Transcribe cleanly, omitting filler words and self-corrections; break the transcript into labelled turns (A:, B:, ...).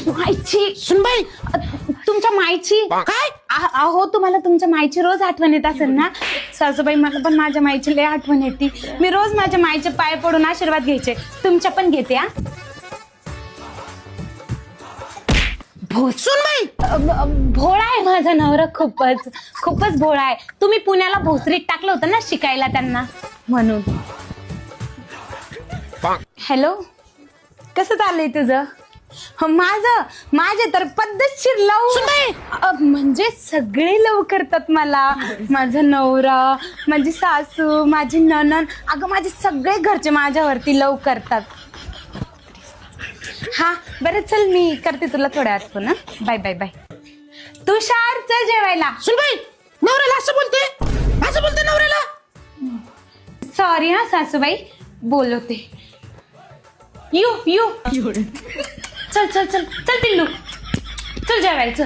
A: मायची
B: सुनबाई
A: तुमच्या मायची
B: काय?
A: अहो तुम्हाला तुमच्या मायची रोज आठवण येत असेल ना. सासूबाई मला पण माझ्या मायची लय आठवण येते. मी रोज माझ्या मायचे पाय पडून आशीर्वाद घ्यायचे. तुमच्या पण घेते. हा
B: सुनबाई
A: भोळा आहे माझा नवरा. खूपच भोळा आहे. तुम्ही पुण्याला भोसरीत टाकलं होतं ना शिकायला त्यांना म्हणून. हॅलो कसं चाललंय तुझं? माझे तर पद्धतशीर लव म्हणजे सगळे लव करतात मला. माझा नवरा, माझी सासू, माझी नणंद, अगं माझे सगळे घरचे माझ्यावरती लव करतात. हा बरं चल मी करते तुला थोड्या वेळात phone. Bye bye bye. Tushar चल जेवायला.
B: सुनबाई नवऱ्याला असं बोलते नवऱ्याला.
A: सॉरी हा सासूबाई बोलवते. यू चल चल चल चल पिल्लू चल जेवायचं.